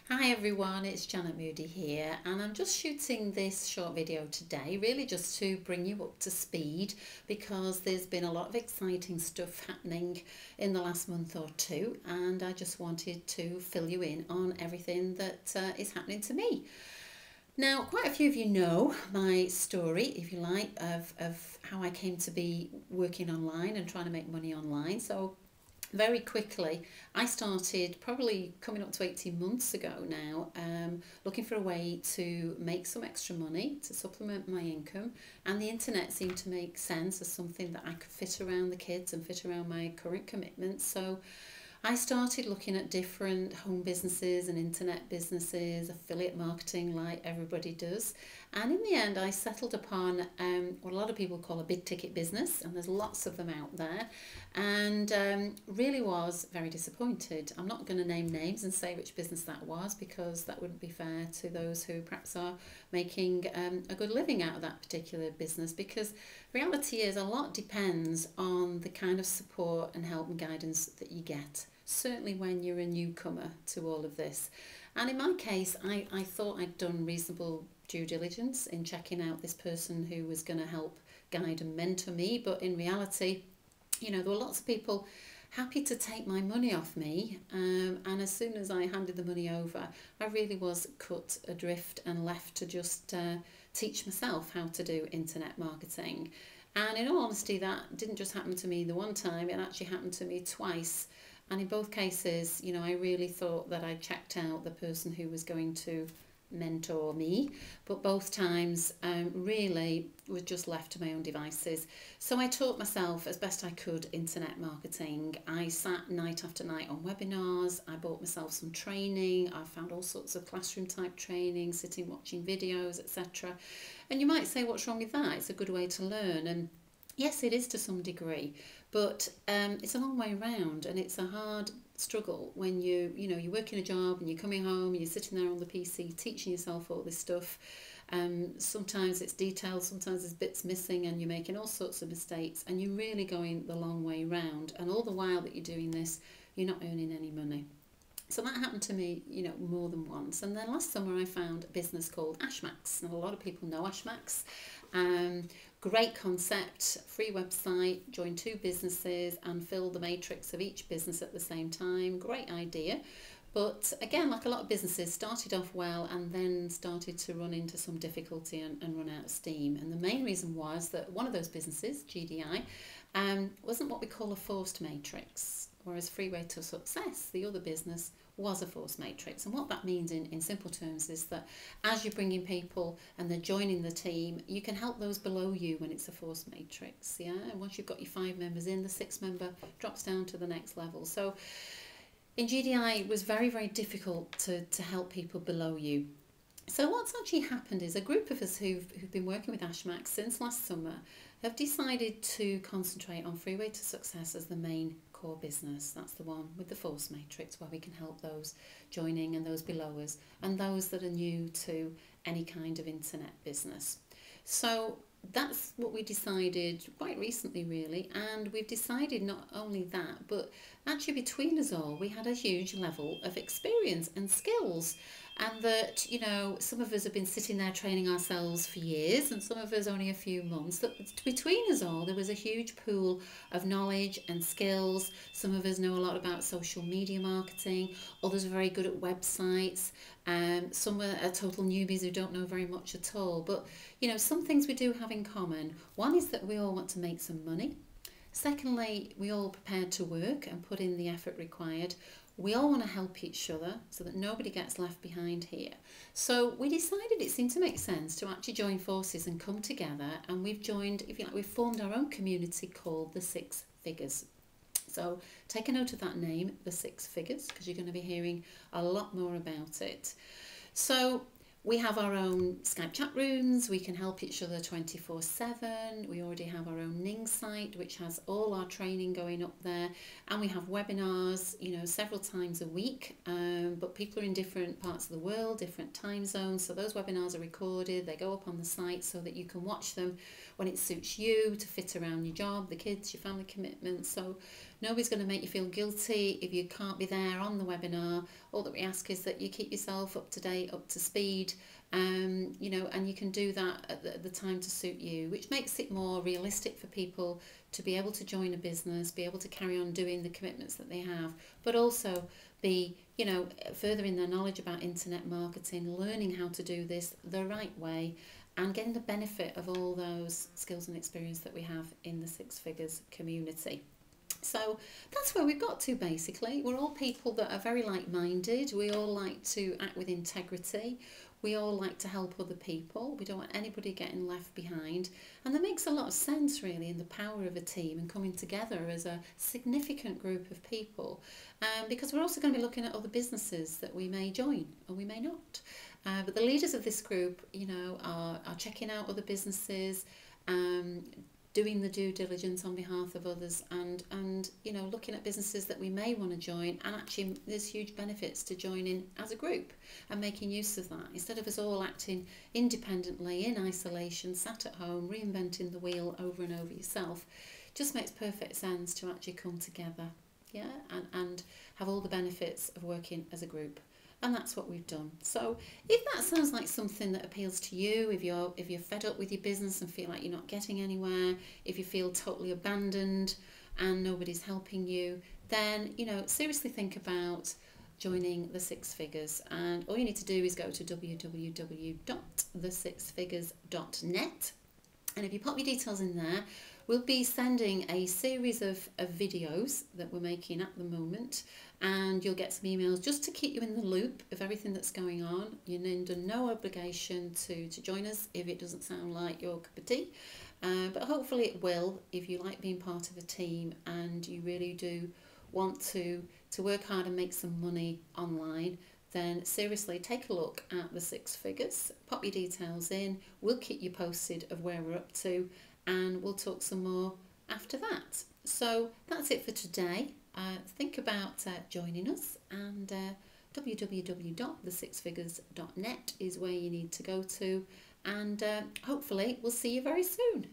Hi everyone, it's Janet Moody here, and I'm just shooting this short video today really just to bring you up to speed because there's been a lot of exciting stuff happening in the last month or two, and I just wanted to fill you in on everything that is happening to me. Now, quite a few of you know my story, if you like, of how I came to be working online and trying to make money online. So very quickly, I started probably coming up to 18 months ago now, looking for a way to make some extra money to supplement my income, and the internet seemed to make sense as something that I could fit around the kids and fit around my current commitments. So I started looking at different home businesses and internet businesses, affiliate marketing like everybody does. And in the end, I settled upon what a lot of people call a big ticket business, and there's lots of them out there, and really was very disappointed. I'm not going to name names and say which business that was because that wouldn't be fair to those who perhaps are making a good living out of that particular business, because reality is a lot depends on the kind of support and help and guidance that you get, certainly when you're a newcomer to all of this. And in my case, I thought I'd done reasonable due diligence in checking out this person who was going to help guide and mentor me, but in reality, you know, there were lots of people happy to take my money off me, and as soon as I handed the money over, I really was cut adrift and left to just teach myself how to do internet marketing. And in all honesty, that didn't just happen to me the one time, it actually happened to me twice. And in both cases, you know, I really thought that I checked out the person who was going to mentor me, but both times really was just left to my own devices. So I taught myself as best I could internet marketing. I sat night after night on webinars, I bought myself some training, I found all sorts of classroom type training, sitting watching videos, etc. And you might say, what's wrong with that? It's a good way to learn, and yes, it is to some degree, but it's a long way round, and it's a hard struggle when you're working a job and you're coming home and you're sitting there on the PC teaching yourself all this stuff. Sometimes it's detailed, sometimes there's bits missing, and you're making all sorts of mistakes, and you're really going the long way round. And all the while that you're doing this, you're not earning any money. So that happened to me, you know, more than once. And then last summer I found a business called Ashmax. Now, a lot of people know Ashmax. Great concept, free website, join two businesses and fill the matrix of each business at the same time. Great idea. But again, like a lot of businesses, started off well and then started to run into some difficulty and run out of steam. And the main reason was that one of those businesses, GDI, wasn't what we call a forced matrix, whereas Freeway to Success, the other business, was a forced matrix. And what that means in simple terms is that as you're bringing people and they're joining the team, you can help those below you when it's a forced matrix. Yeah, and once you've got your 5 members in, the 6th member drops down to the next level. So in GDI, it was very, very difficult to help people below you. So what's actually happened is a group of us who've been working with Ashmax since last summer have decided to concentrate on Freeway to Success as the main core business. That's the one with the force matrix where we can help those joining and those below us and those that are new to any kind of internet business. So that's what we decided quite recently, really, and we've decided not only that, but actually between us all we had a huge level of experience and skills, and that, you know, some of us have been sitting there training ourselves for years and some of us only a few months. That between us all there was a huge pool of knowledge and skills. Some of us know a lot about social media marketing, others are very good at websites, some are total newbies who don't know very much at all. But you know, some things we do have in common. One is that we all want to make some money. Secondly, we all prepared to work and put in the effort required. We all want to help each other so that nobody gets left behind here. So we decided it seemed to make sense to actually join forces and come together, and we've joined, if you like, we've formed our own community called TheSixFigures. So take a note of that name, TheSixFigures, because you're going to be hearing a lot more about it. So we have our own Skype chat rooms, we can help each other 24/7, we already have our own Ning site which has all our training going up there, and we have webinars, you know, several times a week, but people are in different parts of the world, different time zones, so those webinars are recorded, they go up on the site so that you can watch them when it suits you to fit around your job, the kids, your family commitments. So Nobody's going to make you feel guilty if you can't be there on the webinar. All that we ask is that you keep yourself up to date, up to speed, you know, and you can do that at the time to suit you, which makes it more realistic for people to be able to join a business, be able to carry on doing the commitments that they have, but also be, you know, furthering their knowledge about internet marketing, learning how to do this the right way, and getting the benefit of all those skills and experience that we have in the Six Figures community. So that's where we've got to basically. We're all people that are very like-minded. We all like to act with integrity. We all like to help other people. We don't want anybody getting left behind. And that makes a lot of sense really in the power of a team and coming together as a significant group of people. Because we're also going to be looking at other businesses that we may join or we may not. But the leaders of this group, you know, are checking out other businesses, doing the due diligence on behalf of others, and you know, looking at businesses that we may want to join. And actually there's huge benefits to joining as a group and making use of that, instead of us all acting independently in isolation, sat at home reinventing the wheel over and over yourself. Just makes perfect sense to actually come together, yeah, and have all the benefits of working as a group. And that's what we've done. So if that sounds like something that appeals to you, if you're fed up with your business and feel like you're not getting anywhere, if you feel totally abandoned and nobody's helping you, then, you know, seriously think about joining the Six Figures. And all you need to do is go to www.TheSixFigures.net, and if you pop your details in there, we'll be sending a series of videos that we're making at the moment, and you'll get some emails just to keep you in the loop of everything that's going on. You're under no obligation to join us if it doesn't sound like your cup of tea, but hopefully it will if you like being part of a team and you really do want to work hard and make some money online. Then seriously take a look at the Six Figures, pop your details in, we'll keep you posted of where we're up to, and we'll talk some more after that. So that's it for today. Think about joining us, and www.thesixfigures.net is where you need to go to, and hopefully we'll see you very soon.